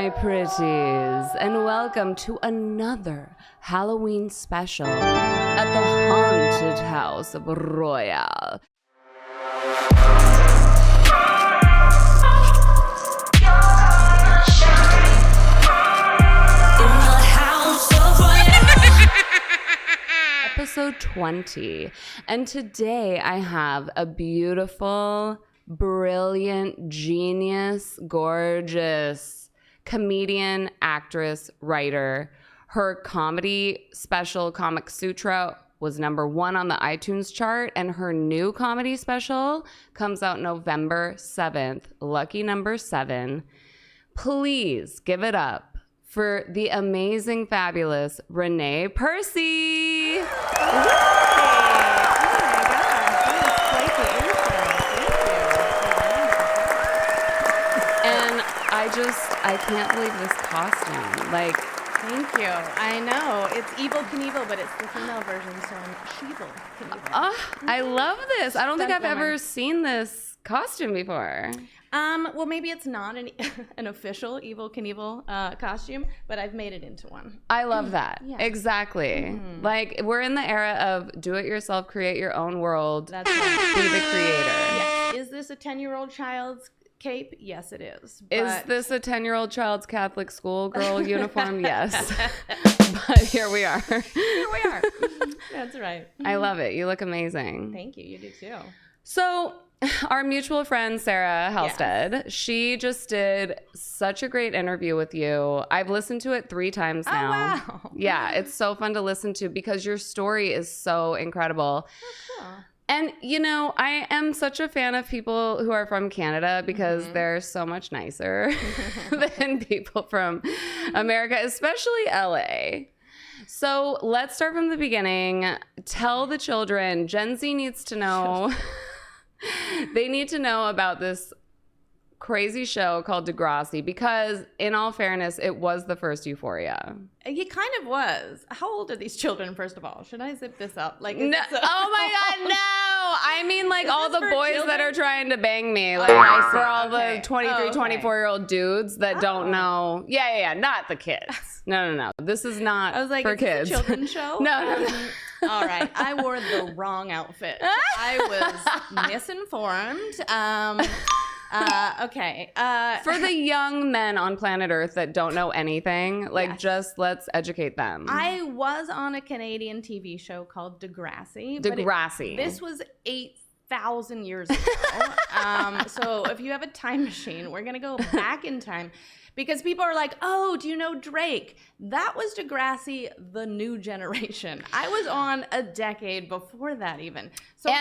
my pretties, and welcome to another Halloween special at the Haunted House of Royal. Episode 20, and today I have a beautiful, brilliant, genius, gorgeous comedian, actress, writer. Her comedy special, Komic Sutra, was #1 on the iTunes chart, and her new comedy special comes out November 7th, lucky number 7. Please give it up for the amazing, fabulous Renee Percy. And I can't believe this costume. Like, thank you. I know. It's Evel Knievel, but it's the female version, so I'm Sheevel Knievel. I love this. I don't think I've ever seen this costume before. Well, maybe it's not an official Evel Knievel costume, but I've made it into one. I love that. Yeah. Exactly. Like, we're in the era of do it yourself, create your own world. That's right. Be the creator. Yes. Is this a 10-year-old child's cape? Yes, it is. Is this a 10-year-old child's Catholic schoolgirl uniform? Yes. But here we are. Here we are. That's right. I love it. You look amazing. Thank you. You do too. So, our mutual friend, Sarah Halstead, she just did such a great interview with you. I've listened to it 3 times now. Oh, wow. Yeah, it's so fun to listen to because your story is so incredible. Oh, cool. And, you know, I am such a fan of people who are from Canada because they're so much nicer than people from America, especially LA. So let's start from the beginning. Tell the children, Gen Z needs to know, they need to know about this crazy show called Degrassi because, in all fairness, it was the first Euphoria. It kind of was. How old are these children, first of all? Should I zip this up? Like, No, oh my God, no! I mean, like, all the boys children? that are trying to bang me. Like, I see. for all Okay. the 23, 24-year-old dudes that don't know. Yeah, not the kids. No. This is not I was like, for is kids. this a children's show? No. All right. I wore the wrong outfit. I was misinformed. Okay. For the young men on planet Earth that don't know anything, like, just let's educate them. I was on a Canadian TV show called Degrassi. Degrassi. This was 8,000 years ago. So if you have a time machine, we're going to go back in time. Because people are like, oh, do you know Drake? That was Degrassi, the new generation. I was on a decade before that even. So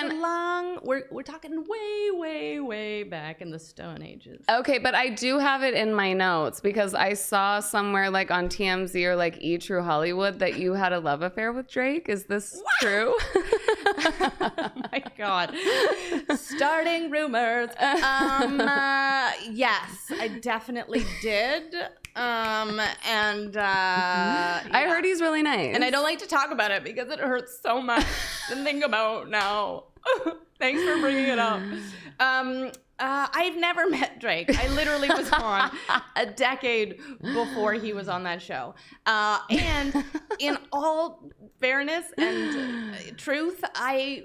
we're talking way back in the Stone Ages. Okay, but I do have it in my notes because I saw somewhere like on TMZ or like E! True Hollywood that you had a love affair with Drake. Is this true? Oh my God. Starting rumors. Yes, I definitely did. I heard he's really nice. And I don't like to talk about it because it hurts so much to think about now. Thanks for bringing it up. I've never met Drake. I literally was on a decade before he was on that show. And in all fairness and truth, I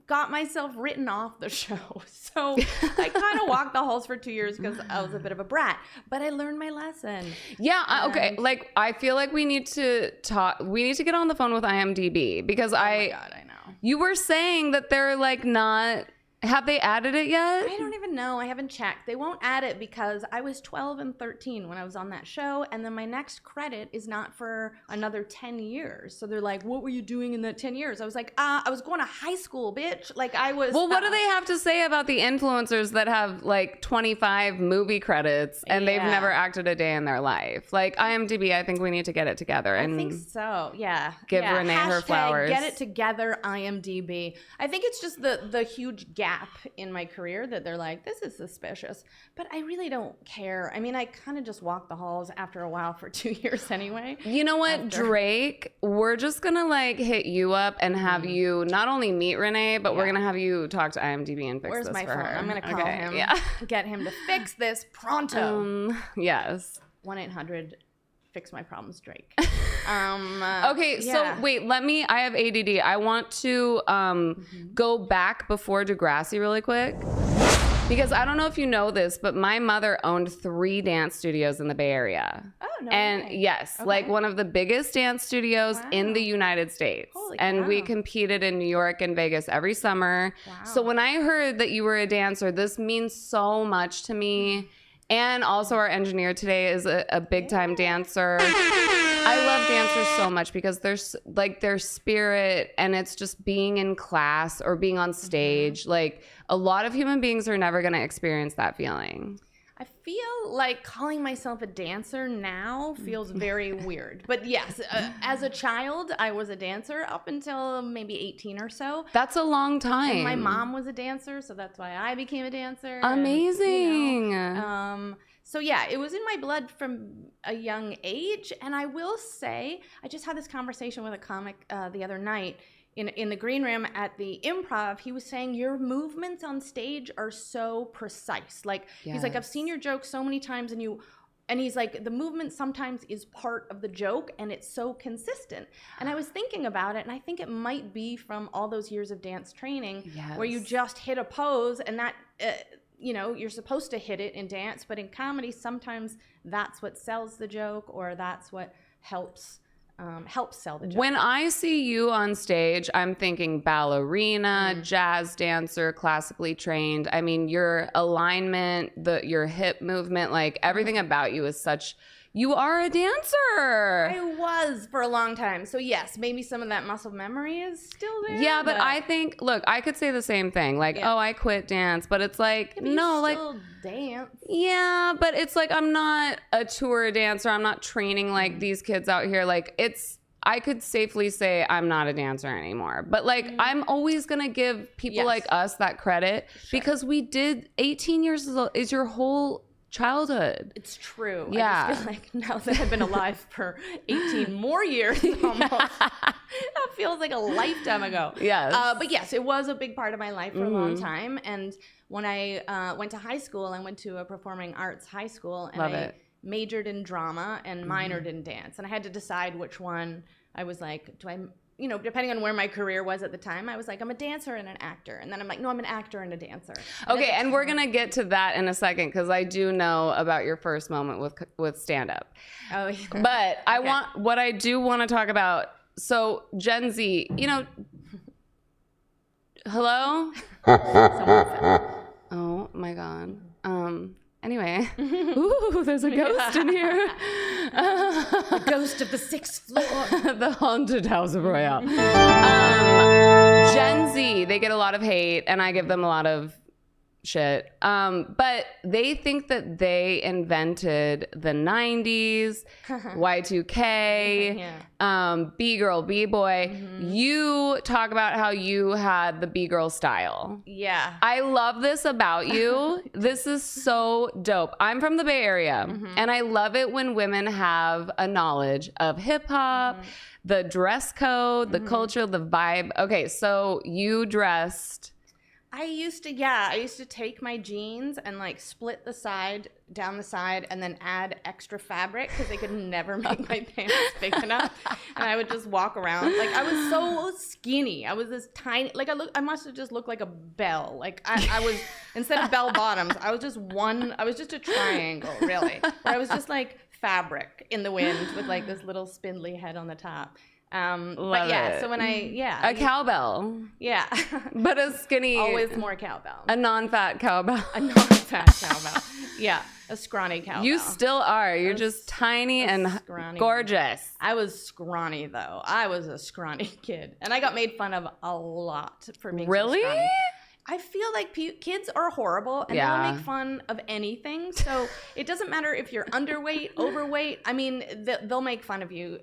got myself written off the show. So I kind of walked the halls for 2 years because I was a bit of a brat. But I learned my lesson. Yeah, okay. Like, I feel like we need to talk. We need to get on the phone with IMDb because my God, I know. You were saying that they're like not. Have they added it yet? I don't even know. I haven't checked. They won't add it because I was 12 and 13 when I was on that show, and then my next credit is not for another 10 years. So they're like, what were you doing in that 10 years? I was like, I was going to high school, bitch. Like, I was... Well, what do they have to say about the influencers that have, like, 25 movie credits and they've never acted a day in their life? Like, IMDb, I think we need to get it together. I think so, yeah. Give Renee her flowers. Get it together, IMDb. I think it's just the huge gap in my career that they're like, this is suspicious, but I really don't care. I mean, I kind of just walk the halls after a while for 2 years anyway. You know what, Drake, we're just gonna like hit you up and have you not only meet Renee, but we're gonna have you talk to IMDb and fix Where's this my for phone? her. I'm gonna call him, get him to fix this pronto. Yes. 1-800-FIX-MY-PROBLEMS-DRAKE. Okay, so wait, I have ADD. I want to go back before Degrassi really quick. Because I don't know if you know this, but my mother owned 3 dance studios in the Bay Area. Oh, no And way. yes, Okay. like one of the biggest dance studios in the United States. Holy and cow. we competed in New York and Vegas every summer. Wow. So when I heard that you were a dancer, this means so much to me. And also our engineer today is a big time dancer. I love dancers so much because there's like their spirit, and it's just being in class or being on stage. Like a lot of human beings are never going to experience that feeling. I feel like calling myself a dancer now feels very weird. But yes, as a child, I was a dancer up until maybe 18 or so. That's a long time. And my mom was a dancer, so that's why I became a dancer. Amazing. And, so yeah, it was in my blood from a young age. And I will say, I just had this conversation with a comic the other night in the green room at the Improv. He was saying your movements on stage are so precise. Like he's like, I've seen your jokes so many times, and he's like, the movement sometimes is part of the joke, and it's so consistent. And I was thinking about it, and I think it might be from all those years of dance training where you just hit a pose, and that you're supposed to hit it in dance, but in comedy sometimes that's what sells the joke, or that's what helps sell the joke. When I see you on stage, I'm thinking ballerina, jazz dancer, classically trained. I mean, your alignment, your hip movement, like everything about you is such. You are a dancer. I was for a long time. So yes, maybe some of that muscle memory is still there. Yeah, but I think, look, I could say the same thing. Like, oh, I quit dance, but it's like, yeah, no, you like, still dance. Yeah, but it's like I'm not a tour dancer. I'm not training like these kids out here. Like, I could safely say I'm not a dancer anymore. But like, I'm always gonna give people like us that credit because we did 18 years is your whole childhood. It's true. Yeah. I just feel like now that I've been alive for 18 more years almost, that feels like a lifetime ago. Yes. But yes, it was a big part of my life for a long time. And when I went to high school, I went to a performing arts high school, and I majored in drama and minored in dance. And I had to decide which one. I was like, depending on where my career was at the time, I was like, I'm a dancer and an actor. And then I'm like, no, I'm an actor and a dancer. Okay, and we're going to get to that in a second because I do know about your first moment with stand-up. Oh, yeah. But what I do want to talk about, so Gen Z, hello? Oh, my God. Anyway, ooh, there's a ghost in here. The ghost of the 6th floor. The haunted house of Royale. Gen Z, they get a lot of hate, and I give them a lot of shit. But they think that they invented the 90s, Y2K, B-girl, B-boy. You talk about how you had the B-girl style. Yeah. I love this about you. This is so dope. I'm from the Bay Area, and I love it when women have a knowledge of hip-hop, the dress code, the culture, the vibe. Okay, so you dressed... I used to take my jeans and like split down the side and then add extra fabric because they could never make my pants big enough. And I would just walk around. Like I was so skinny. I was this tiny, like I must have just looked like a bell. Like I was, instead of bell bottoms, I was just a triangle really. Where I was just like fabric in the wind with like this little spindly head on the top. But yeah, it. So when a cowbell, but a skinny, always more cowbell, a non-fat cowbell, yeah, a scrawny cowbell. You still are. You're just tiny and gorgeous. I was scrawny though. I was a scrawny kid, and I got made fun of a lot for being really. So scrawny. I feel like kids are horrible, and they'll make fun of anything. So it doesn't matter if you're underweight, overweight. I mean, they'll make fun of you.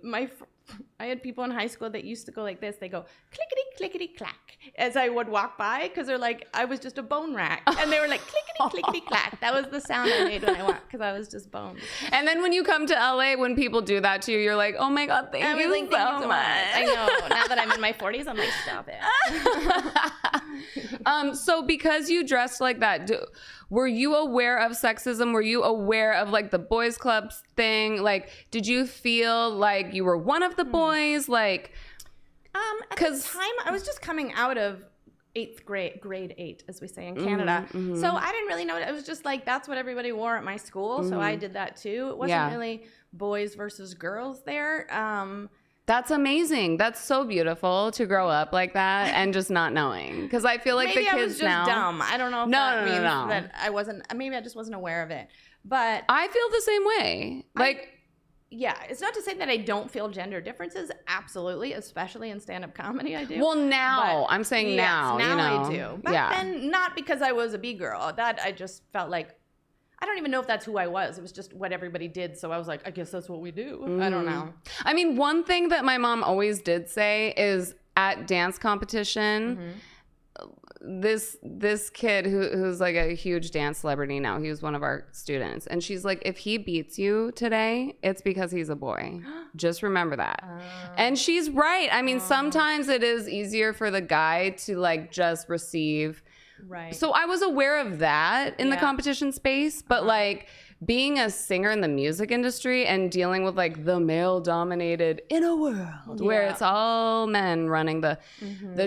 I had people in high school that used to go like this. They go clickety clickety clack as I would walk by because they're like, I was just a bone rack, and they were like clickety clickety clack. That was the sound I made when I walked because I was just bone. And then when you come to LA, when people do that to you, you're like, oh my God, thank you so much. I know. Now that I'm in my 40s, I'm like, stop it. So because you dressed like that, were you aware of sexism? Were you aware of like the boys clubs thing? Like, did you feel like you were one of the boys? Like, at the time, I was just coming out of grade 8, as we say in Canada. So I didn't really know. It was just like, that's what everybody wore at my school. So I did that too. It wasn't really boys versus girls there. That's amazing. That's so beautiful to grow up like that and just not knowing. Because I feel like maybe the kids I was just now. dumb. I don't know if that means that I wasn't. Maybe I just wasn't aware of it. But I feel the same way. Like, yeah, it's not to say that I don't feel gender differences. Absolutely, especially in stand-up comedy, I do. well, now I'm saying yes, now. now you know, I do. Back then, not because I was a B-girl. That I just felt like. I don't even know if that's who I was. It was just what everybody did. So I was like, I guess that's what we do. I don't know. I mean, one thing that my mom always did say is at dance competition, this kid who's like a huge dance celebrity now, he was one of our students. And she's like, if he beats you today, it's because he's a boy. Just remember that. And she's right. I mean, sometimes it is easier for the guy to like just receive. Right. So I was aware of that in the competition space, but like being a singer in the music industry and dealing with like the male dominated in a world where it's all men running the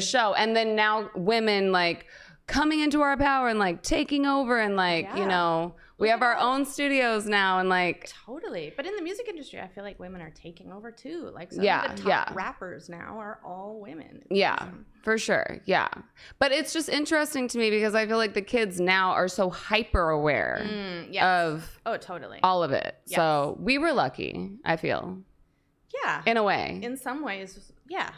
show. And then now women like coming into our power and like taking over and like, you know, we have our own studios now and like totally. But in the music industry, I feel like women are taking over too. Like some of the top rappers now are all women. It's awesome. For sure. Yeah. But it's just interesting to me because I feel like the kids now are so hyper aware of totally. all of it. Yes. So we were lucky, I feel. Yeah. In a way. In some ways, yeah.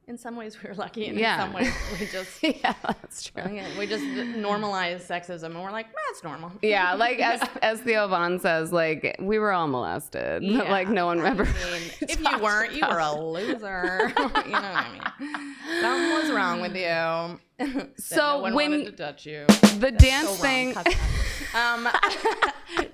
In some ways, we were lucky, and in some ways, we just that's true. We just normalize sexism, and we're like, that's normal. Yeah, like as Theo Von says, like we were all molested, but like no one ever. I mean, if you weren't, you were a loser. You know what I mean? Something was wrong with you. So no one when wanted to touch you, the dance thing.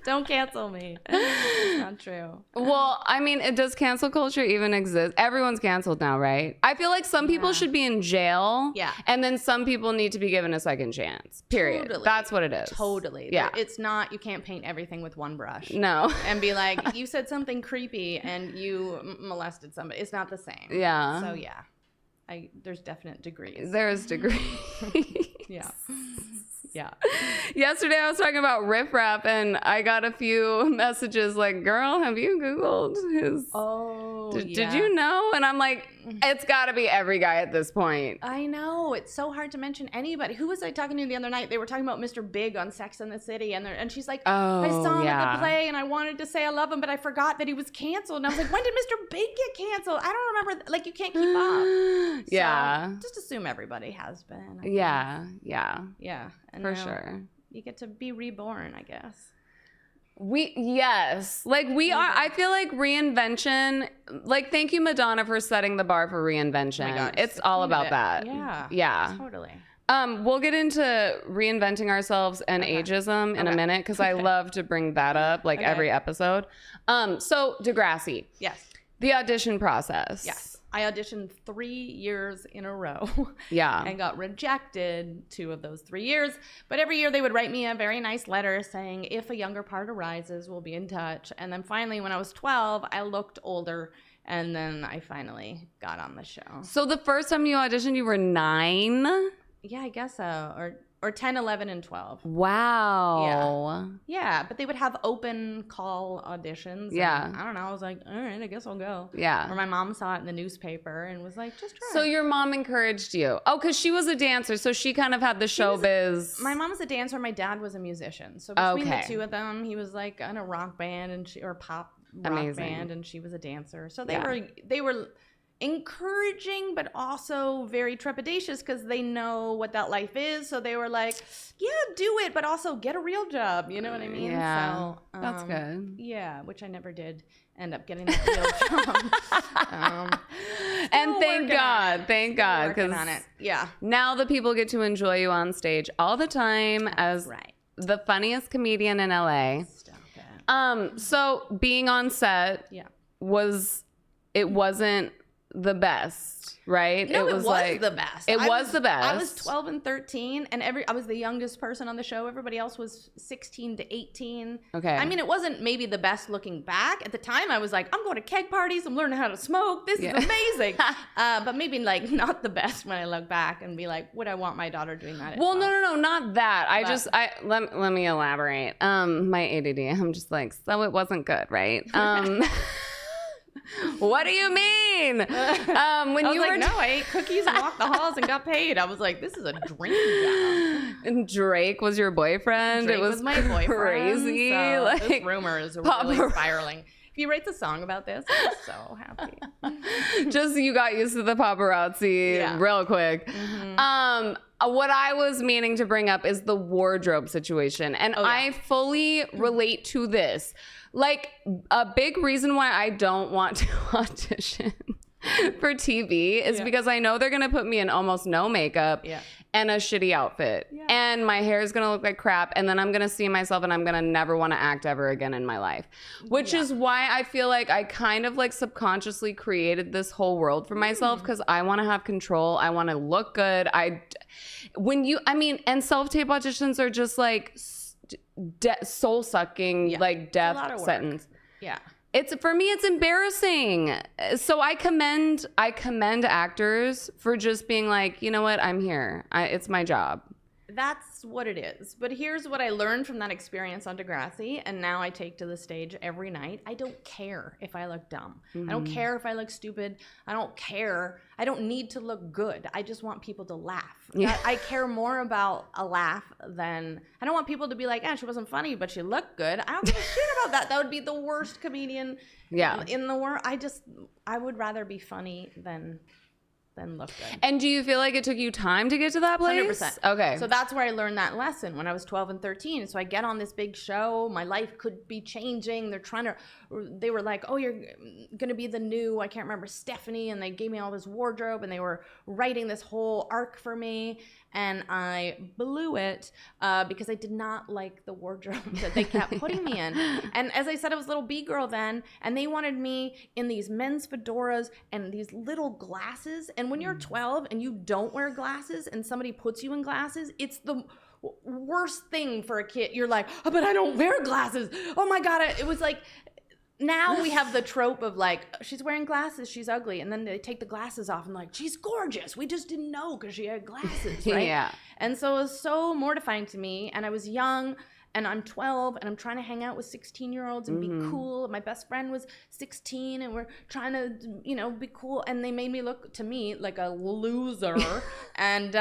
Don't cancel me. It's not true. Well, I mean, does cancel culture even exist? Everyone's canceled now, right? I feel like some people should be in jail. Yeah. And then some people need to be given a second chance. Period. Totally. That's what it is. Totally. Yeah. It's not, you can't paint everything with one brush. No. And be like, you said something creepy and you molested somebody. It's not the same. Yeah. So yeah. There's definite degrees. There's degrees. Yeah. Yeah. Yesterday I was talking about Riff Raff and I got a few messages like, girl, have you Googled his... Did you know? And I'm like, it's got to be every guy at this point. I know. It's so hard to mention anybody. Who was I talking to the other night? They were talking about Mr. Big on Sex and the City. And she's like, I saw him at the play and I wanted to say I love him, but I forgot that he was canceled. And I was like, when did Mr. Big get canceled? I don't remember. Like, you can't keep up. Yeah. So just assume everybody has been. Yeah. And for sure. You get to be reborn, I guess. I feel like reinvention, like thank you Madonna for setting the bar for reinvention. Oh my God, it's all about that. Yeah. Totally. We'll get into reinventing ourselves and ageism in a minute because I love to bring that up like every episode. So Degrassi. Yes. The audition process. Yes. I auditioned 3 years in a row. Yeah. And got rejected 2 of those 3 years. But every year they would write me a very nice letter saying, if a younger part arises, we'll be in touch. And then finally, when I was 12, I looked older. And then I finally got on the show. So the first time you auditioned, you were 9? Yeah, I guess so. Or 10, 11, and 12. Wow. Yeah, but they would have open call auditions. Yeah. I don't know. I was like, all right, I guess I'll go. Yeah. Or my mom saw it in the newspaper and was like, just try. So your mom encouraged you. Oh, because she was a dancer, so she kind of had the showbiz. My mom's a dancer. My dad was a musician. So between the two of them, he was like in a rock band or pop rock band, and she was a dancer. So they were encouraging, but also very trepidatious because they know what that life is. So they were like, yeah, do it, but also get a real job. You know what I mean? Yeah, so, that's good. Yeah, which I never did end up getting that real job. And thank God, because now the people get to enjoy you on stage all the time as the funniest comedian in LA. Stop it. So being on set wasn't the best, right? No, it was the best. It was the best. I was 12 and 13, and I was the youngest person on the show. Everybody else was 16 to 18. Okay. I mean, it wasn't maybe the best looking back. At the time, I was like, I'm going to keg parties. I'm learning how to smoke. This is amazing. But maybe like not the best when I look back and be like, would I want my daughter doing that? Well, no, not that. Let me elaborate. My ADD. I'm just like, so it wasn't good, right? What do you mean? When I was no, I ate cookies and walked the halls and got paid. I was like, this is a dream job. And Drake was your boyfriend. Drake it was my boyfriend. Crazy. So like this rumor is really spiraling. If you write the song about this, I'm so happy. Just you got used to the paparazzi real quick. Mm-hmm. What I was meaning to bring up is the wardrobe situation. And I fully relate to this. Like, a big reason why I don't want to audition for TV is because I know they're going to put me in almost no makeup and a shitty outfit. Yeah. And my hair is going to look like crap. And then I'm going to see myself and I'm going to never want to act ever again in my life. Which is why I feel like I kind of like subconsciously created this whole world for myself because I want to have control. I want to look good. And self-tape auditions are just like soul sucking, like death sentence. Yeah. For me, it's embarrassing. So I commend actors for just being like, you know what, I'm here. It's my job. That's what it is. But here's what I learned from that experience on Degrassi, and now I take to the stage every night. I don't care if I look dumb. Mm-hmm. I don't care if I look stupid. I don't care. I don't need to look good. I just want people to laugh. Yeah. I care more about a laugh than... I don't want people to be like, she wasn't funny, but she looked good. I don't give a shit about that. That would be the worst comedian in the world. I would rather be funny than look good. And do you feel like it took you time to get to that place? 100%. Okay. So that's where I learned that lesson when I was 12 and 13. So I get on this big show. My life could be changing. They were like, oh, you're going to be the new, I can't remember, Stephanie. And they gave me all this wardrobe and they were writing this whole arc for me. And I blew it because I did not like the wardrobe that they kept putting me in. And as I said, I was a little B-girl then, and they wanted me in these men's fedoras and these little glasses. And when you're 12 and you don't wear glasses and somebody puts you in glasses, it's the worst thing for a kid. You're like, oh, but I don't wear glasses. Oh my God. It was like... Now we have the trope of like, she's wearing glasses, she's ugly. And then they take the glasses off and like, she's gorgeous. We just didn't know because she had glasses, right? Yeah. And so it was so mortifying to me. And I was young and I'm 12 and I'm trying to hang out with 16-year-olds and be cool. My best friend was 16 and we're trying to, be cool. And they made me look to me like a loser. And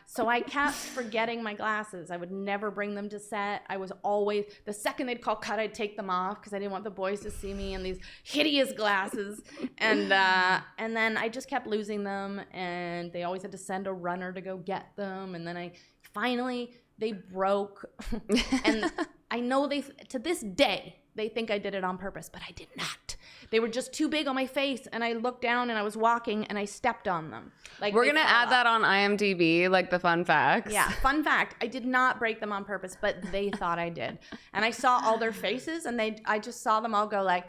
so I kept forgetting my glasses. I would never bring them to set. I was always, the second they'd call cut, I'd take them off because I didn't want the boys to see me in these hideous glasses. And then I just kept losing them and they always had to send a runner to go get them. And then they broke. And I know to this day, they think I did it on purpose, but I did not. They were just too big on my face. And I looked down and I was walking and I stepped on them. Like we're going to add that on IMDb, like the fun facts. Yeah, fun fact. I did not break them on purpose, but they thought I did. And I saw all their faces and I just saw them all go like,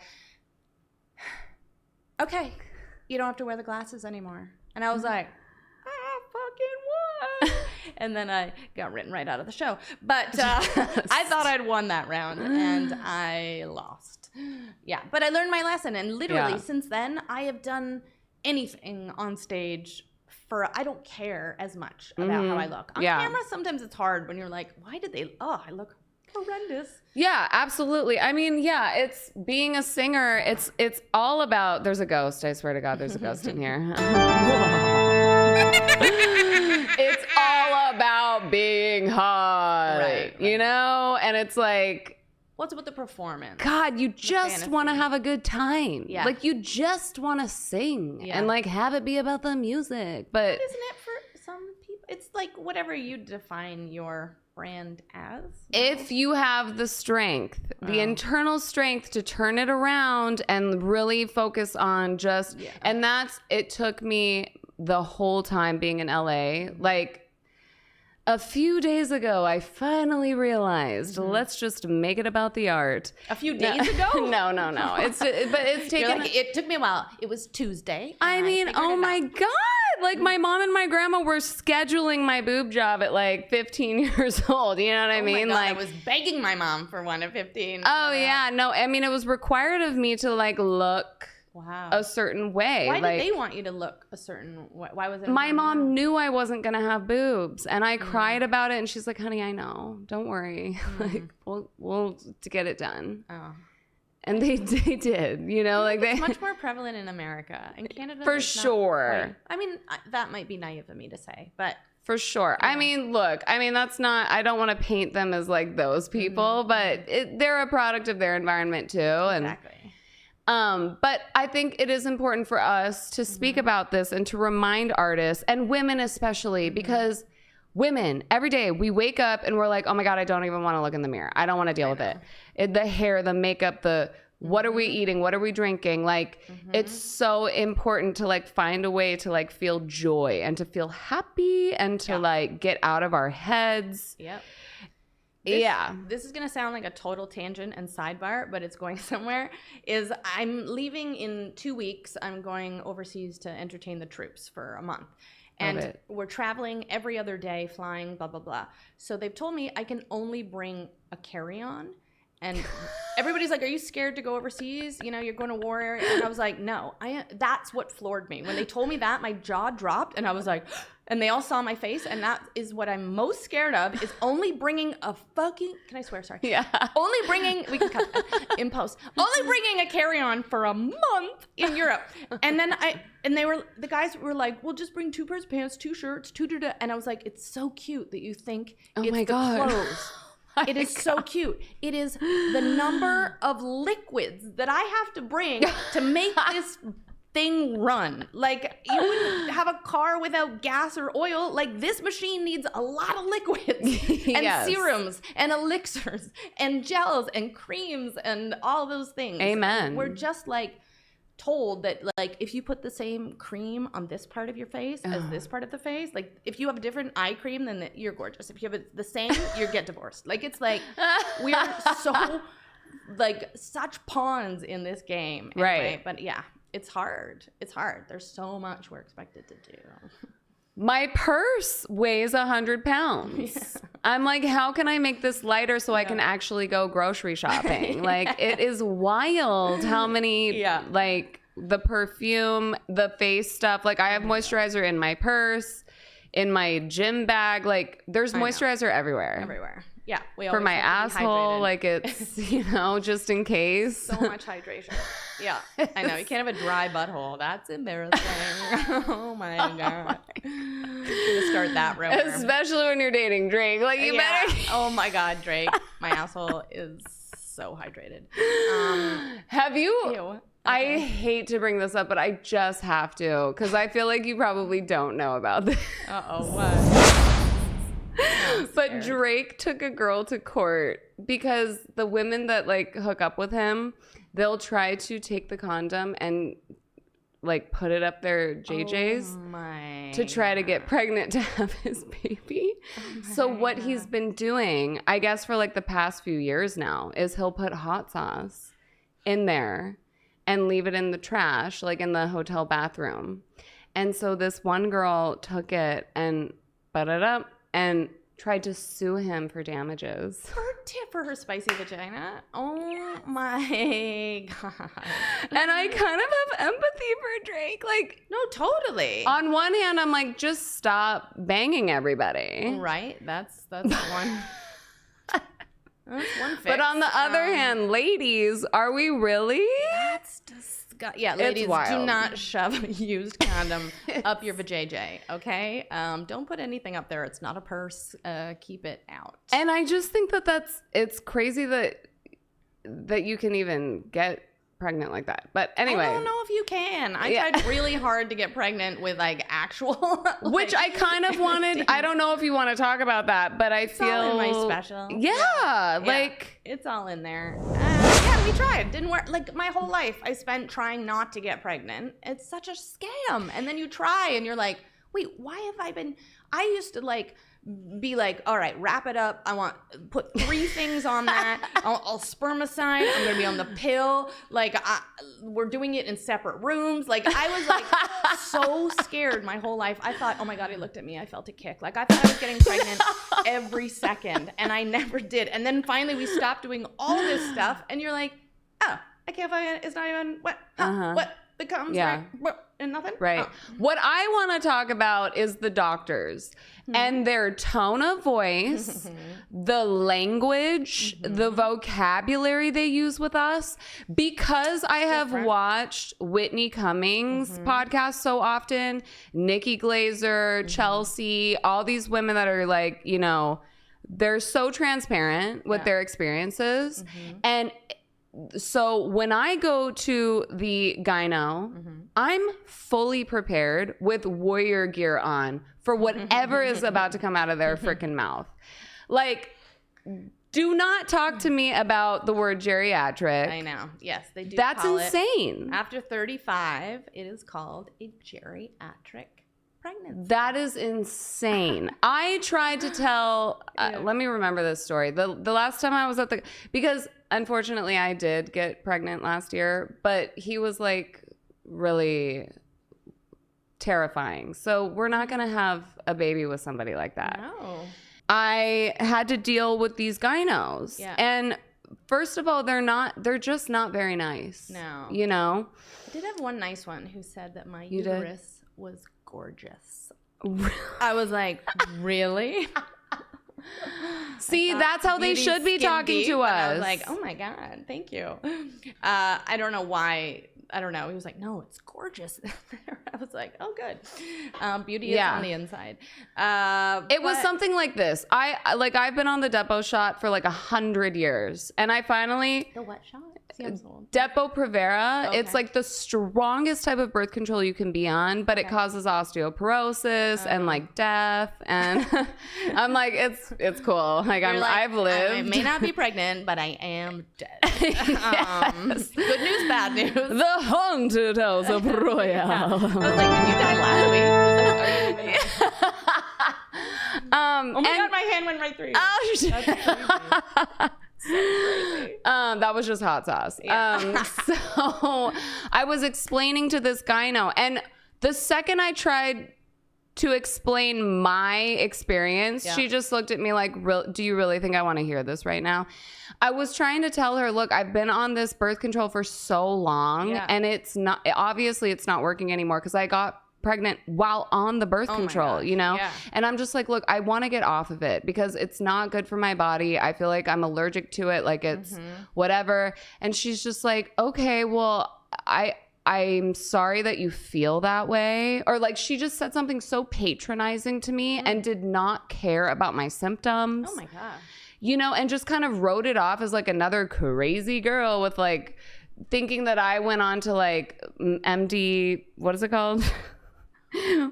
okay, you don't have to wear the glasses anymore. And I was like, fucking what? And then I got written right out of the show. But I thought I'd won that round, and I lost. Yeah, but I learned my lesson, and literally since then, I have done anything on stage I don't care as much about how I look. On camera, sometimes it's hard when you're like, I look horrendous. Yeah, absolutely. I mean, it's being a singer. It's all about, there's a ghost. I swear to God, there's a ghost in here. It's all about being hot, right. And it's like, what's with the performance? God, you just want to have a good time. Yeah. Like, you just want to sing and, like, have it be about the music. But isn't it for some people? It's like whatever you define your brand as. If you have the strength, the internal strength to turn it around and really focus on and it took me the whole time being in LA. Like, a few days ago, I finally realized, let's just make it about the art. A few days ago? No. But it's taken. You're like, it took me a while. It was Tuesday. I mean, oh my God. Like my mom and my grandma were scheduling my boob job at like 15 years old. You know what I mean? My God, like I was begging my mom for one at 15. Oh yeah. No, I mean, it was required of me to like look a certain way. Why like, did they want you to look a certain way? Why was it? My mom knew I wasn't going to have boobs, and I cried about it, and she's like, honey, I know. Don't worry. Like, we'll to get it done. Oh. And they did, you know, like it's much more prevalent in America. In Canada, for sure. I mean, that might be naive of me to say, but for sure. Yeah. I mean, look, that's not, I don't want to paint them as like those people, but they're a product of their environment too. Exactly. But I think it is important for us to speak about this and to remind artists and women especially, because women, every day we wake up and we're like, oh my God, I don't even want to look in the mirror. I don't want to deal with it. The hair, the makeup, what are we eating? What are we drinking? Like, it's so important to like find a way to like feel joy and to feel happy and to like get out of our heads. Yep. This is going to sound like a total tangent and sidebar, but it's going somewhere. I'm leaving in 2 weeks. I'm going overseas to entertain the troops for a month. And we're traveling every other day, flying, blah, blah, blah. So they've told me I can only bring a carry-on. And everybody's like, are you scared to go overseas? You know, you're going to war area. And I was like, no. That's what floored me. When they told me that, my jaw dropped. And I was like, and they all saw my face. And that is what I'm most scared of, is only bringing a fucking, can I swear? Sorry. Yeah. Only bringing, we can cut that in post. Only bringing a carry-on for a month in Europe. And then the guys were like, well, just bring 2 pairs of pants, 2 shirts, 2 da. And I was like, it's so cute that you think it's the clothes. It is so cute. It is the number of liquids that I have to bring to make this thing run. Like, you wouldn't have a car without gas or oil. Like, this machine needs a lot of liquids and serums and elixirs and gels and creams and all those things. Amen. We're just like told that, like, if you put the same cream on this part of your face as this part of the face, like, if you have a different eye cream, then you're gorgeous. If you have it the same, you get divorced. Like, it's like we are so like such pawns in this game, anyway. Right? But yeah, it's hard. There's so much we're expected to do. My purse weighs 100 pounds. Yeah. I'm like, how can I make this lighter so I can actually go grocery shopping? Like, it is wild how many, like, the perfume, the face stuff. Like, I have moisturizer in my purse, in my gym bag. Like, there's moisturizer everywhere. Everywhere. Yeah. For my asshole, like, it's, you know, just in case. So much hydration. Yeah. I know. You can't have a dry butthole. That's embarrassing. Oh my God. I'm gonna start that rumor. Especially when you're dating Drake. Like, you better. Oh my God, Drake. My asshole is so hydrated. Have you? Ew. Okay. I hate to bring this up, but I just have to, because I feel like you probably don't know about this. Uh-oh, what? But Drake took a girl to court because the women that like hook up with him, they'll try to take the condom and like put it up their JJs to try to get pregnant to have his baby. So what he's been doing, I guess for like the past few years now, is he'll put hot sauce in there and leave it in the trash, like in the hotel bathroom. And so this one girl took it and put it up and tried to sue him for damages. For her spicy vagina. Oh my God. And I kind of have empathy for Drake. Like, no, totally. On one hand, I'm like, just stop banging everybody. Right. That's one. That's one fix. But on the other hand, ladies, are we really? That's disgusting. Yeah, ladies, do not shove a used condom up your vajayjay, okay? Don't put anything up there. It's not a purse. Keep it out. And I just think it's crazy that you can even get pregnant like that. But anyway. I don't know if you can. I tried really hard to get pregnant with like actual. Which I kind of wanted. I don't know if you want to talk about that, but I feel. All in my special. Yeah. Like. It's all in there. Yeah, we tried. Didn't work. Like my whole life I spent trying not to get pregnant. It's such a scam. And then you try and you're like, wait, why have I been. I used to like be like, all right, wrap it up. I want put 3 things on that. I'll spermicide. I'm gonna be on the pill. Like we're doing it in separate rooms. Like I was like so scared my whole life. I thought, oh my God, he looked at me. I felt a kick. Like I thought I was getting pregnant every second, and I never did. And then finally we stopped doing all this stuff, and you're like, oh, I can't find it. It's not even what becomes right, and nothing. Right. Oh. What I want to talk about is the doctors and their tone of voice, the language, the vocabulary they use with us. Because I have watched Whitney Cummings' podcast so often, Nikki Glaser, Chelsea, all these women that are like, you know, they're so transparent with their experiences. And so when I go to the gyno, I'm fully prepared with warrior gear on for whatever is about to come out of their freaking mouth. Like, do not talk to me about the word geriatric. I know. Yes, they do. That's insane. After 35, it is called a geriatric pregnancy. That is insane. I tried to tell, let me remember this story. The last time I was at because unfortunately I did get pregnant last year, but he was like really terrifying. So we're not going to have a baby with somebody like that. No. I had to deal with these gynos. Yeah. And first of all, they're just not very nice. No. You know? I did have one nice one who said that my uterus was gorgeous. I was like, really? See, that's how they should be talking to us. I was like, oh my God, thank you. I don't know why. I don't know. He was like, no, it's gorgeous. I was like, oh, good. Beauty is on the inside. It was something like this. I've been on the Depo shot for like 100 years. And I finally... The what shot? Depo-Provera. Okay. It's like the strongest type of birth control you can be on, but it causes osteoporosis and like death. And I'm like, it's cool. Like I've lived. I may not be pregnant, but I am dead. Yes. Good news, bad news. The haunted house of Royal. I was like, did you die last week? Oh my God, my hand went right through you. Oh, shit. That's crazy. So crazy. That was just hot sauce. Yeah. So I was explaining to this gyno, and the second I tried to explain my experience, she just looked at me like, do you really think I want to hear this right now? I was trying to tell her, look, I've been on this birth control for so long, and it's not working anymore because I got pregnant while on the birth control, you know? Yeah. And I'm just like, look, I want to get off of it because it's not good for my body. I feel like I'm allergic to it. Like it's whatever. And she's just like, okay, well, I'm sorry that you feel that way. Or like she just said something so patronizing to me and did not care about my symptoms. Oh my God. You know, and just kind of wrote it off as like another crazy girl with like thinking that I went on to like MD, what is it called?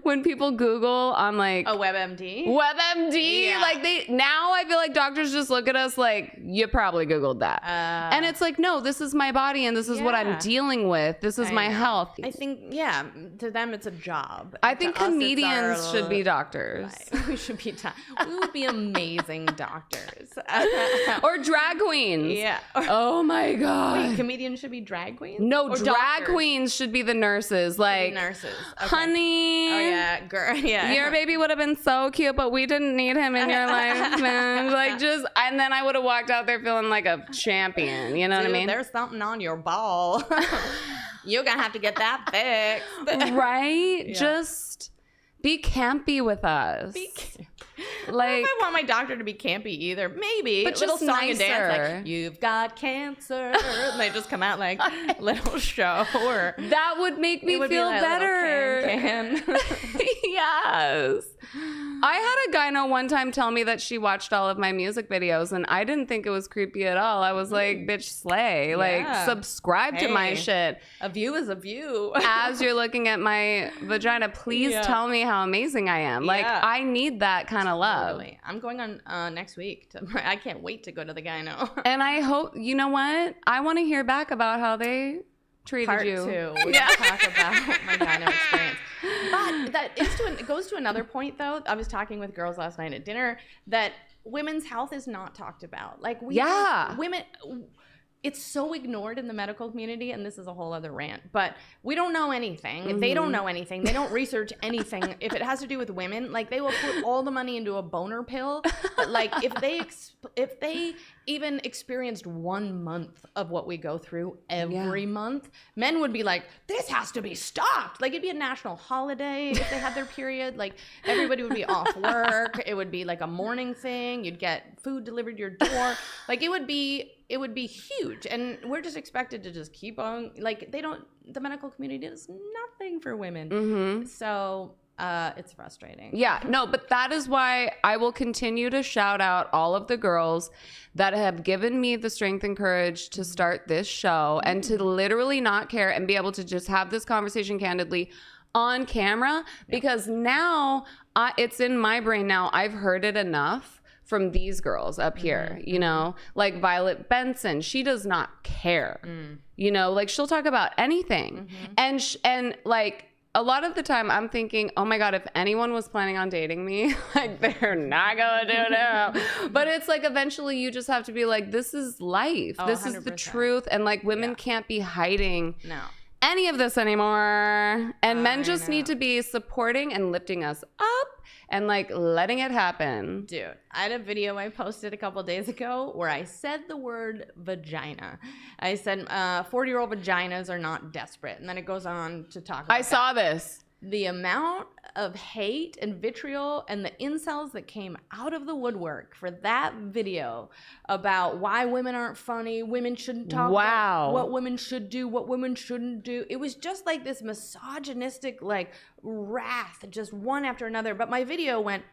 When people Google on like a WebMD, like now I feel like doctors just look at us like you probably Googled that, and it's like, no, this is my body and this is what I'm dealing with. This is my health. I think to them it's a job. I think comedians should be doctors. We should be. We would be amazing doctors or drag queens. Yeah. Oh my God. Wait, comedians should be drag queens. No, drag queens should be the nurses. Like nurses, honey. Oh yeah, girl. Yeah, your baby would have been so cute, but we didn't need him in your life, man. Like and then I would have walked out there feeling like a champion. You know what I mean? There's something on your ball. You're gonna have to get that fixed, right? Yeah. Just be campy with us. Like, I don't know if I want my doctor to be campy either. Maybe, but little song and dance, like "You've got cancer," and they just come out like little show. Or that would make me feel better. Can. Yes. I had a gyno one time tell me that she watched all of my music videos, and I didn't think it was creepy at all. I was like, "Bitch, slay! Like, subscribe to my shit." A view is a view. As you're looking at my vagina, please tell me how amazing I am. Like, I need that kind of love. Totally. I'm going on next week. I can't wait to go to the gyno. And I hope, you know what? I want to hear back about how they treated you. Part 2. We're going to talk about my gyno experience. But it goes to another point, though. I was talking with girls last night at dinner that women's health is not talked about. Like, women, it's so ignored in the medical community, and this is a whole other rant, but we don't know anything. They don't know anything. They don't research anything. If it has to do with women, like, they will put all the money into a boner pill. But, like, if they even experienced 1 month of what we go through every month, men would be like, this has to be stopped. Like, it'd be a national holiday if they had their period. Like, everybody would be off work. It would be like a morning thing. You'd get food delivered to your door. Like, it would be huge. And we're just expected to just keep on, like, the medical community does nothing for women. So it's frustrating. Yeah, no, but that is why I will continue to shout out all of the girls that have given me the strength and courage to start this show and to literally not care and be able to just have this conversation candidly on camera, because now it's in my brain now. I've heard it enough from these girls up here, you know, like Violet Benson. She does not care, you know, like, she'll talk about anything. And like, a lot of the time I'm thinking, oh my God, if anyone was planning on dating me, like, they're not going to do it now. But it's like, eventually you just have to be like, this is life. This 100%. Is the truth. And like, women can't be hiding any of this anymore. And men just need to be supporting and lifting us up and like letting it happen. Dude, I had a video I posted a couple days ago where I said the word vagina. I said 40-year-old vaginas are not desperate. And then it goes on to talk about saw this. The amount of hate and vitriol and the incels that came out of the woodwork for that video about why women aren't funny, women shouldn't talk about what women should do, what women shouldn't do. It was just like this misogynistic, like, wrath, just one after another. But my video went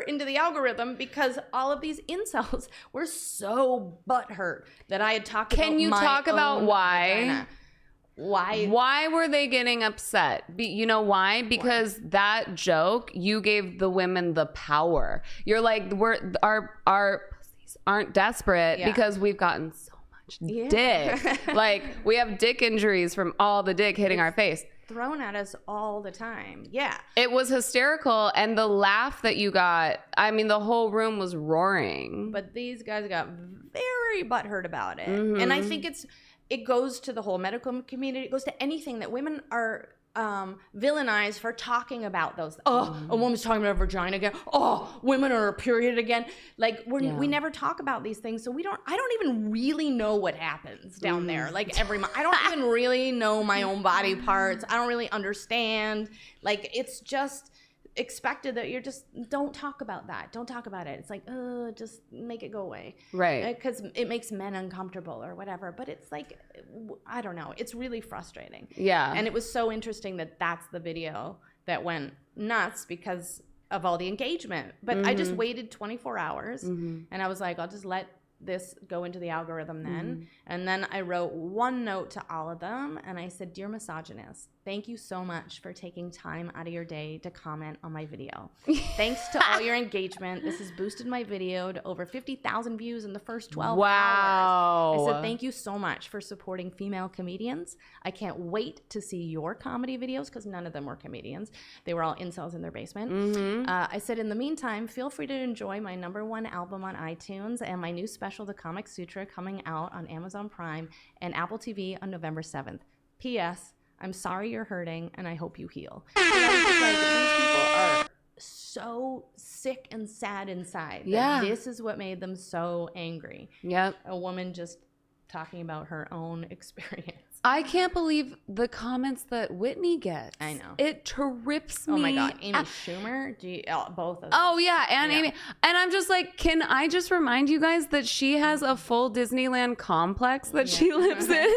into the algorithm because all of these incels were so butthurt that I had talked about. Can you talk about why? Vagina. Why were they getting upset? You know why? Because that joke, you gave the women the power. You're like, our pussies aren't desperate because we've gotten so much dick. Like, we have dick injuries from all the dick hitting our face. Thrown at us all the time. Yeah. It was hysterical. And the laugh that you got, I mean, the whole room was roaring. But these guys got very butthurt about it. And I think it goes to the whole medical community. It goes to anything that women are villainized for talking about those. Oh, a woman's talking about her vagina again. Oh, women are a period again. Like, we never talk about these things. So I don't even really know what happens down there. Like, every month. I don't even really know my own body parts. I don't really understand. Like, it's just expected that you're just, don't talk about that. Don't talk about it. It's like, just make it go away. Right. Because it makes men uncomfortable or whatever. But it's like, I don't know. It's really frustrating. Yeah. And it was so interesting that that's the video that went nuts because of all the engagement. But I just waited 24 hours and I was like, I'll just let this go into the algorithm then. And then I wrote one note to all of them and I said, dear misogynist, thank you so much for taking time out of your day to comment on my video. Thanks to all your engagement. This has boosted my video to over 50,000 views in the first 12 hours. I said, thank you so much for supporting female comedians. I can't wait to see your comedy videos because none of them were comedians. They were all incels in their basement. I said, in the meantime, feel free to enjoy my #1 album on iTunes and my new special, The Komic Sutra, coming out on Amazon Prime and Apple TV on November 7th. P.S. I'm sorry you're hurting, and I hope you heal. And I was just like, these people are so sick and sad inside. Yeah. This is what made them so angry. Yep. A woman just talking about her own experience. I can't believe the comments that Whitney gets. I know. It trips me. Oh my God. Amy Schumer? Both of them. Oh, yeah. And Amy. And I'm just like, can I just remind you guys that she has a full Disneyland complex that she lives in?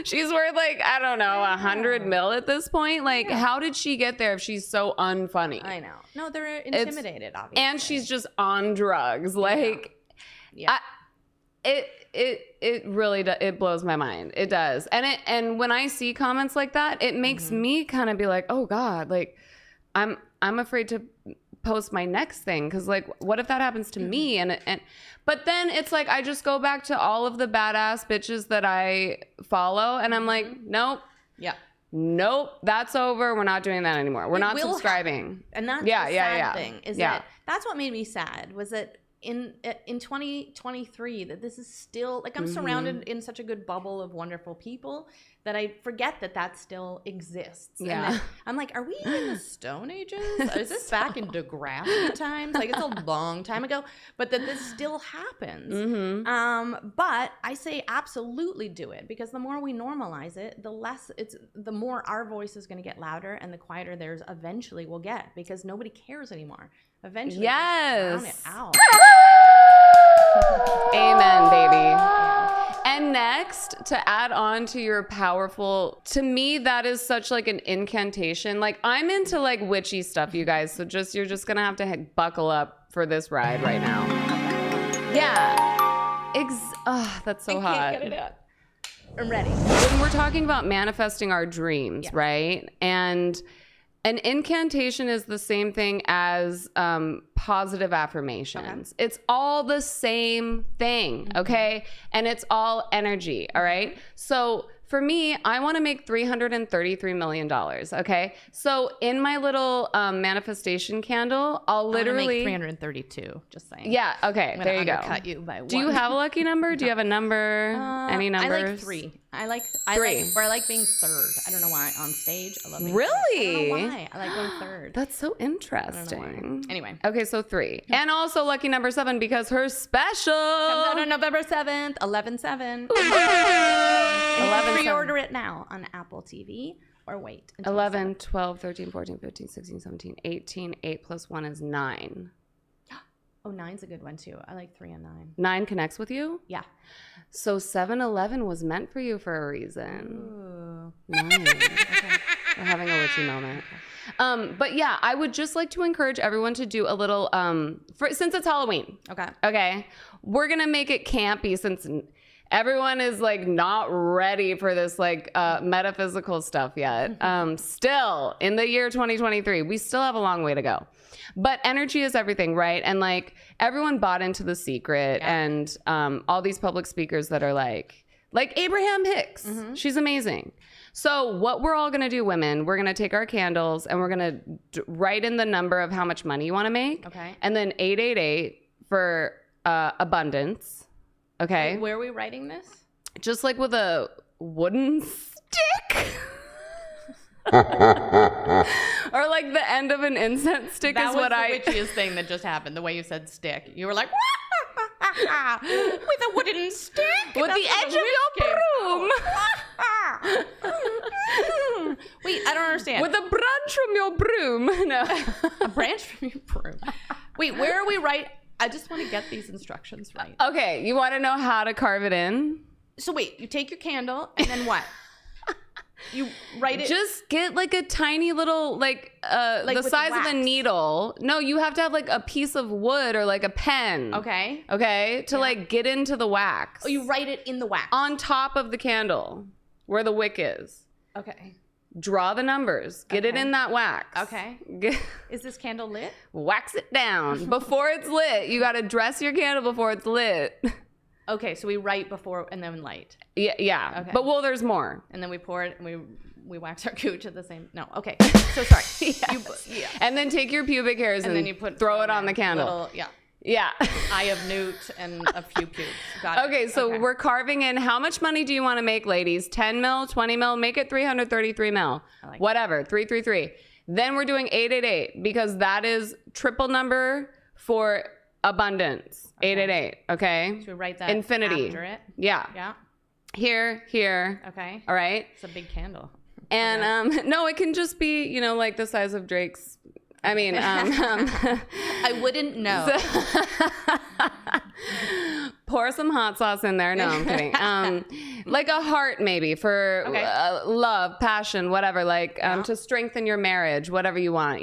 She's worth like, I don't know, 100 mil at this point. Like, how did she get there if she's so unfunny? I know. No, they're intimidated, obviously. And she's just on drugs. Like, it really it blows my mind. It does. And when I see comments like that, it makes me kind of be like, oh God, like I'm afraid to post my next thing because like what if that happens to me? And but then it's like I just go back to all of the badass bitches that I follow and I'm like, nope. Yeah. nope, that's over. We're not doing that anymore. We're not subscribing. And that's the sad thing is Yeah. that's what made me sad was that in 2023 that this is still like I'm surrounded in such a good bubble of wonderful people that I forget that still exists. Yeah. And I'm like, are we in the Stone Ages? Is this back in Degrassi times? Like it's a long time ago, but that this still happens. But I say absolutely do it because the more we normalize it, the more our voice is going to get louder and the quieter theirs eventually will get because nobody cares anymore. Eventually, yes, drown it out. Amen, baby. And next, to add on to your powerful, to me, that is such like an incantation. Like I'm into like witchy stuff, you guys. So you're just gonna have to buckle up for this ride right now. Yeah. That's so hot. I can't get it out. I'm ready. When we're talking about manifesting our dreams, right? And an incantation is the same thing as positive affirmations. Okay. It's all the same thing, okay? And it's all energy, all right? So for me, I want to make $333 million, okay? So in my little manifestation candle, I'll literally... make 332, just saying. Yeah, okay, there you go. Cut you by one. Do you have a lucky number? Do you have a number? Any numbers? I like 3. I like being third. I don't know why on stage. I love being really? third. I don't know why. I like going third. That's so interesting. I don't know why. Anyway. Okay, so 3. And also lucky number 7 because her special comes out on November 7th, 11/7. 11/7. Pre-order it now on Apple TV or wait. 11, 12, 13, 14, 15, 16, 17, 18. 8 plus 1 is 9. Oh, 9's a good one too. I like 3 and 9. 9 connects with you? Yeah. So 7-11 was meant for you for a reason. Ooh. Nice. Okay. We're having a witchy moment. But yeah, I would just like to encourage everyone to do a little, since it's Halloween. Okay. We're going to make it campy since everyone is like not ready for this like metaphysical stuff yet. Still in the year 2023, we still have a long way to go. But energy is everything, right? And like everyone bought into The Secret and all these public speakers that are like Abraham Hicks. She's amazing. So what we're all going to do, women, we're going to take our candles and we're going to write in the number of how much money you want to make. Okay. And then 888 for abundance. Okay. Where are we writing this? Just like with a wooden stick. Or like the end of an incense stick is what I... That was the witchiest thing that just happened, the way you said stick. You were like, with a wooden stick? With the edge of your broom. Wait, I don't understand. With a branch from your broom. No. A branch from your broom. Wait, where are we right? I just want to get these instructions right. Okay, you want to know how to carve it in? So wait, you take your candle and then what? You write it. Just get like a tiny little like the size of a needle. No, you have to have like a piece of wood or like a pen. Okay. Okay, to like get into the wax. Oh, you write it in the wax. On top of the candle where the wick is. Okay. Draw the numbers. Get it in that wax. Okay. Is this candle lit? Wax it down. Before it's lit. You got to dress your candle before it's lit. Okay, so we write before and then light. Yeah. Okay. But there's more. And then we pour it and we wax our cooch at the same. No. Okay. So sorry. Yes. And then take your pubic hairs and then you throw it on the candle. Yeah. Eye of newt and a few pubes. Got it. Okay, so we're carving in how much money do you want to make, ladies? 10 mil, 20 mil, make it 333 mil. Whatever, 333. Then we're doing 888 because that is triple number for abundance. 888, okay? So we write that infinity. After it? Yeah. Here. Okay. All right? It's a big candle. And no, it can just be, like the size of Drake's. I mean, I wouldn't know. Pour some hot sauce in there. No, I'm kidding. Like a heart maybe for love, passion, whatever, like to strengthen your marriage, whatever you want,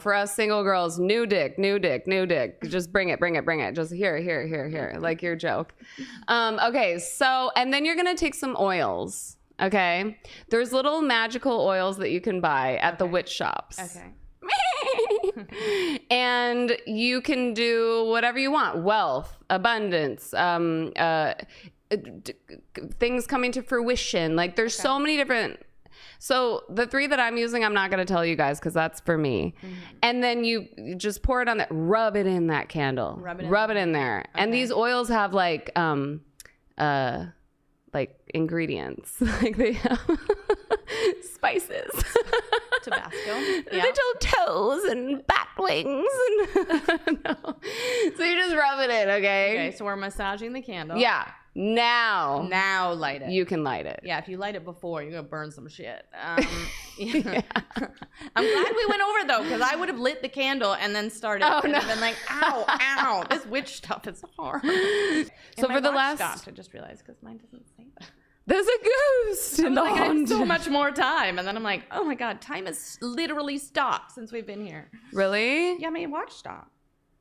for us single girls, new dick. Just bring it. Just here, like your joke. Okay. So, and then you're going to take some oils. Okay. There's little magical oils that you can buy at the witch shops. Okay. And you can do whatever you want. Wealth, abundance, things coming to fruition. Like there's so many different, So the 3 that I'm using, I'm not going to tell you guys because that's for me. And then you just pour it on that, rub it in that candle. Rub it in there. Okay. And these oils have like ingredients. Like they have spices. Tabasco. Yeah. Little toes and bat wings. And no. So you just rub it in, okay? Okay, so we're massaging the candle. Yeah. Now light it. You can light it. Yeah, if you light it before, you're going to burn some shit. Yeah. I'm glad we went over, though, because I would have lit the candle and then started and been like, ow, this witch stuff is hard. So for the last... stopped, I just realized, because mine doesn't say that. There's a ghost in the I had so much more time. And then I'm like, oh my God, time has literally stopped since we've been here. Really? Yeah, my watch stopped.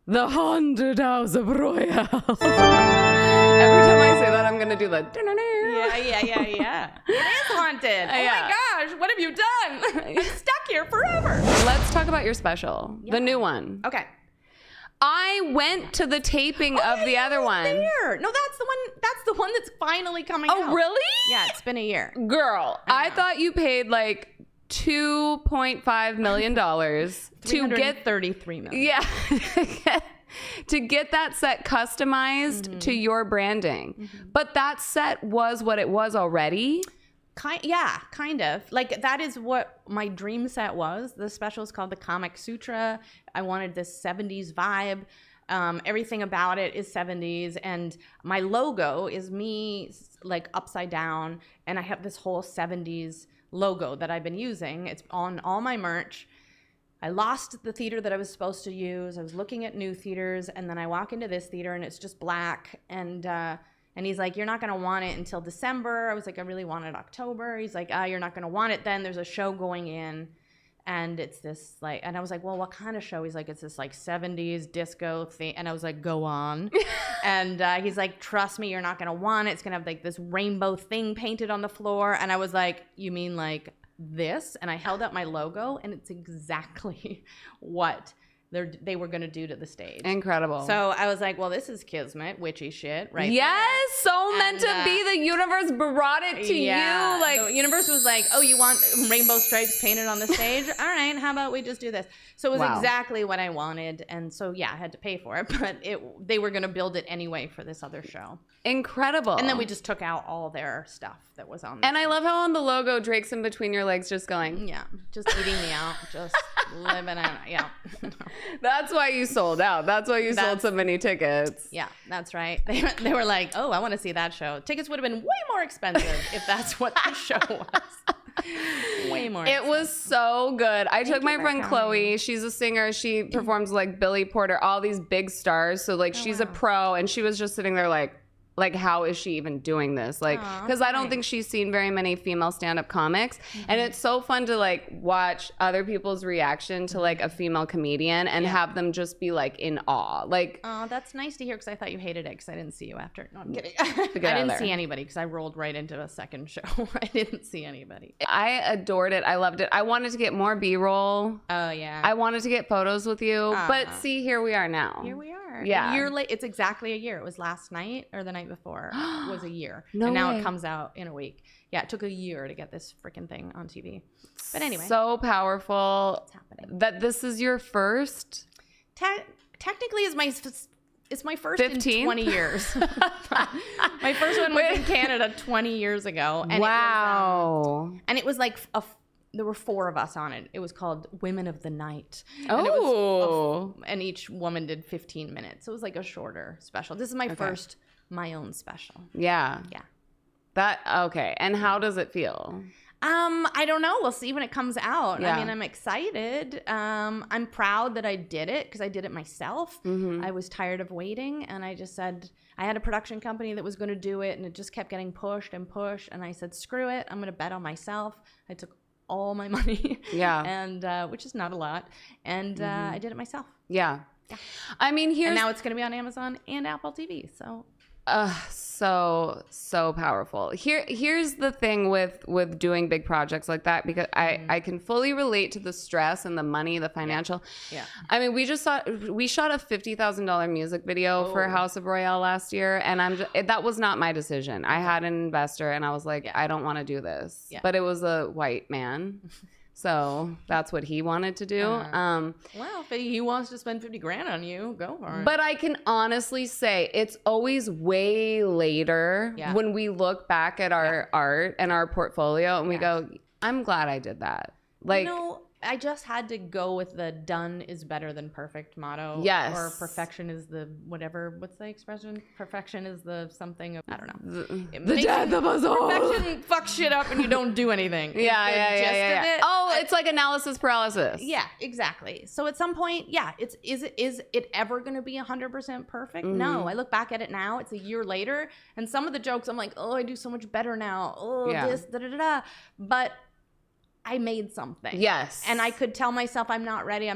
The haunted house of Royale. Every time I say that, I'm going to do the... Yeah. It is haunted. Oh my gosh, what have you done? I'm stuck here forever. Let's talk about your special. The new one. Okay. I went to the taping of the other one. There. No, that's the one that's finally coming out. Oh, really? Yeah, it's been a year. Girl, I thought you paid like $2.5 million to get 33 million. Yeah. To get that set customized to your branding. But that set was what it was already. Kind of. Like, that is what my dream set was. The special is called the Komic Sutra. I wanted this 70s vibe. Everything about it is 70s. And my logo is me, like, upside down. And I have this whole 70s logo that I've been using. It's on all my merch. I lost the theater that I was supposed to use. I was looking at new theaters. And then I walk into this theater, and it's just black. And he's like, you're not going to want it until December. I was like, I really want it October. He's like, you're not going to want it then. There's a show going in. And it's this like, and I was like, well, what kind of show? He's like, it's this like 70s disco thing. And I was like, go on. And he's like, trust me, you're not going to want it. It's going to have like this rainbow thing painted on the floor. And I was like, you mean like this? And I held up my logo, and it's exactly what they were going to do to the stage. Incredible. So I was like, well, this is kismet, witchy shit, right? Yes, so meant to be. The universe brought it to you. Like, the universe was like, oh, you want rainbow stripes painted on the stage? All right, how about we just do this? So it was exactly what I wanted. And so, yeah, I had to pay for it. But they were going to build it anyway for this other show. Incredible. And then we just took out all their stuff that was on there. And I love how on the logo, Drake's in between your legs just going. Yeah, just eating me out. Just living out. Yeah. That's why you sold out. That's why you sold so many tickets. Yeah, that's right. They were like, oh, I want to see that show. Tickets would have been way more expensive if that's what the show was. Way more expensive. It was so good. I took my friend Chloe. She's a singer. She performs like Billy Porter, all these big stars. So like she's a pro, and she was just sitting there like, how is she even doing this? Like, because I don't think she's seen very many female stand-up comics. And it's so fun to like watch other people's reaction to like a female comedian and have them just be like in awe. Like, oh, that's nice to hear, because I thought you hated it because I didn't see you after. No, I'm kidding. I didn't see anybody because I rolled right into a second show. I didn't see anybody. I adored it. I loved it. I wanted to get more B-roll. Oh, yeah. I wanted to get photos with you. But see, here we are now. Here we are. Yeah. A year late. It's exactly a year. It was last night or the night before. It was a year. No and now way. it comes out in a week. Yeah, it took a year to get this freaking thing on TV. But anyway. So powerful. It's happening. That this is your first? Technically, it's my first 15? in 20 years. My first one was in Canada 20 years ago. And wow. It was like there were 4 of us on it. It was called Women of the Night. Oh. And each woman did 15 minutes. So it was like a shorter special. This is my first, my own special. Yeah. Yeah. Okay. And how does it feel? I don't know. We'll see when it comes out. Yeah. I mean, I'm excited. I'm proud that I did it because I did it myself. I was tired of waiting, and I just said, I had a production company that was going to do it, and it just kept getting pushed and pushed. And I said, screw it. I'm going to bet on myself. I took all my money. Yeah. And which is not a lot. And I did it myself. Yeah. Yeah. I mean, And now it's going to be on Amazon and Apple TV. So So powerful. Here's the thing with doing big projects like that, because I can fully relate to the stress and the money, the financial. Yeah. I mean, we shot a $50,000 music video for House of Royale last year, and that was not my decision. I had an investor, and I was like, I don't want to do this. Yeah. But it was a white man. So that's what he wanted to do. Well, if he wants to spend 50 grand on you, go for it. But I can honestly say it's always way later when we look back at our art and our portfolio and we go, I'm glad I did that. Like, I just had to go with the done is better than perfect motto. Yes. Or perfection is the whatever. What's the expression? Perfection is the something of, I don't know. The death of us all. Perfection fucks shit up and you don't do anything. Yeah. It's like analysis paralysis. Yeah, exactly. So at some point, is it ever going to be 100% perfect? No. I look back at it now. It's a year later. And some of the jokes, I'm like, I do so much better now. This, da-da-da-da. But I made something. Yes. And I could tell myself, I'm not ready.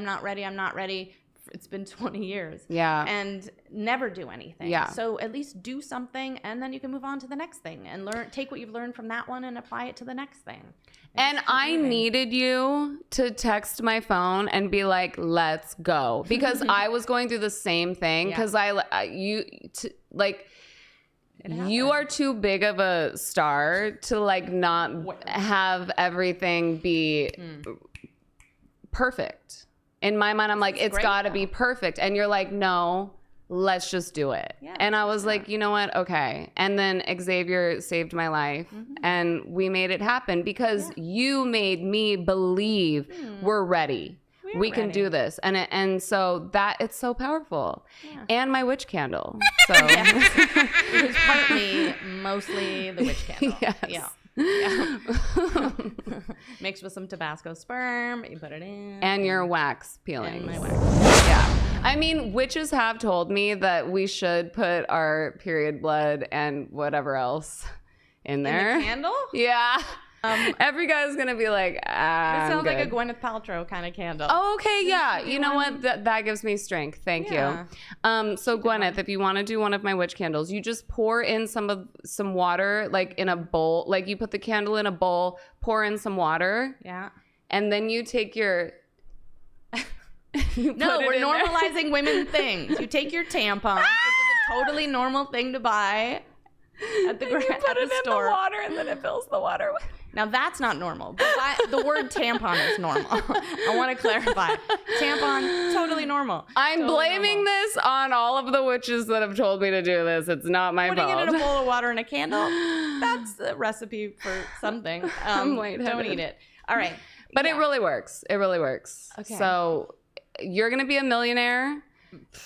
It's been 20 years. Yeah. And never do anything. Yeah. So at least do something, and then you can move on to the next thing and take what you've learned from that one and apply it to the next thing. And I needed you to text my phone and be like, let's go. Because I was going through the same thing. Because you are too big of a star to like not have everything be perfect. In my mind, I'm like, it's got to be perfect. And you're like, no, let's just do it. Yeah, and I was like, you know what? Okay. And then Xavier saved my life and we made it happen because you made me believe we're ready. We can do this. And so that it's so powerful. Yeah. And my witch candle. So it was mostly the witch candle. Yes. Yeah. Mixed with some Tabasco sperm, you put it in. And your wax peeling. And my wax. Yeah. I mean, witches have told me that we should put our period blood and whatever else in there. In the candle? Yeah. Every guy's gonna be like, it sounds good. like a Gwyneth Paltrow kind of candle. Oh, okay, yeah. You know what? That gives me strength. Thank you. So Gwyneth, if you want to do one of my witch candles, you just pour in some water, like in a bowl. Like you put the candle in a bowl, pour in some water. Yeah. And then you take your. No, we're normalizing women things. You take your tampon, which is a totally normal thing to buy at the store. You put it in the water, and then it fills the water. Now, that's not normal. But the word tampon is normal. I want to clarify. Tampon, totally normal. I'm blaming this on all of the witches that have told me to do this. It's not my fault. Putting it in a bowl of water and a candle, that's a recipe for something. Don't eat it. All right. But it really works. It really works. Okay. So you're going to be a millionaire.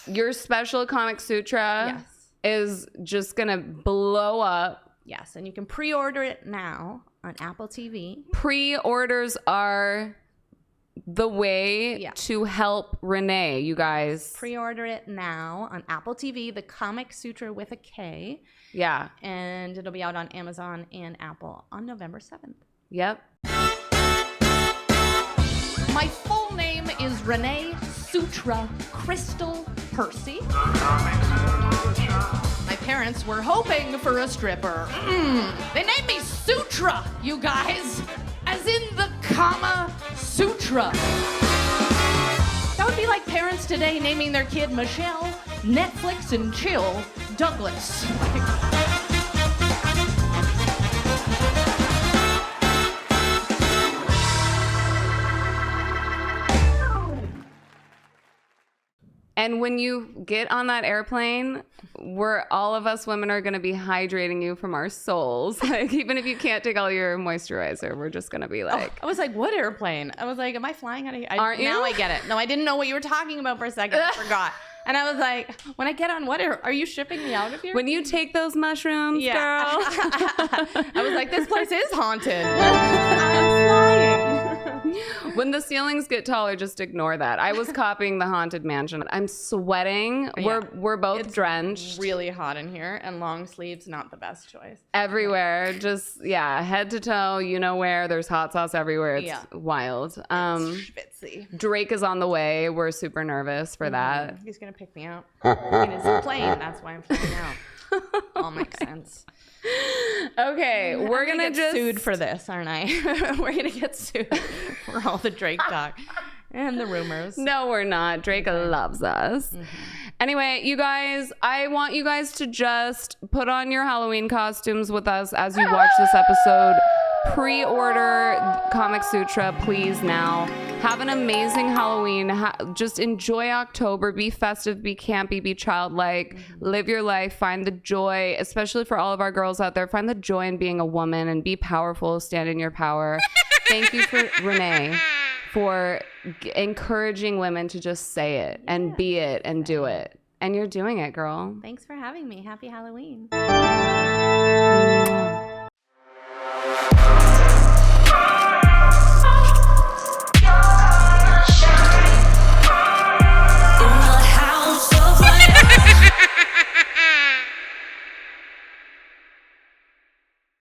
Your special Komic Sutra is just going to blow up. Yes, and you can pre-order it now on Apple TV. Pre-orders are the way to help Renee, you guys. Pre-order it now on Apple TV, the Komic Sutra with a K. Yeah. And it'll be out on Amazon and Apple on November 7th. Yep. My full name is Renee Sutra Crystal Percy. My parents were hoping for a stripper. They named me Sutra, you guys, as in the Kama Sutra. That would be like parents today naming their kid Michelle, Netflix and Chill, Douglas. And when you get on that airplane, all of us women are going to be hydrating you from our souls. Like, even if you can't take all your moisturizer, we're just going to be like... I was like, what airplane? I was like, am I flying out of here? Aren't you? Now I get it. No, I didn't know what you were talking about for a second. I forgot. And I was like, when I get on what are you shipping me out of here? When you take those mushrooms, girl. I was like, this place is haunted. I'm flying. When the ceilings get taller, just ignore that. I was copying the Haunted Mansion. I'm sweating. Yeah. We're both It's drenched. Really hot in here, and long sleeves not the best choice. Everywhere, just head to toe. You know where? There's hot sauce everywhere. It's wild. It's schwitzy. Drake is on the way. We're super nervous for that. He's gonna pick me up in his plane. That's why I'm flying out. All makes sense. Okay, we're gonna get just sued for this, aren't I? We're gonna get sued for all the Drake talk and the rumors. No, we're not. Drake loves us. Anyway, you guys, I want you guys to just put on your Halloween costumes with us as you watch this episode. Pre-order Komic Sutra, please, now. Have an amazing Halloween. Just enjoy October. Be festive, be campy, be childlike. Live your life. Find the joy, especially for all of our girls out there. Find the joy in being a woman and be powerful. Stand in your power. Thank you for Renee for encouraging women to just say it and be it and do it. And you're doing it, girl. Thanks for having me. Happy Halloween.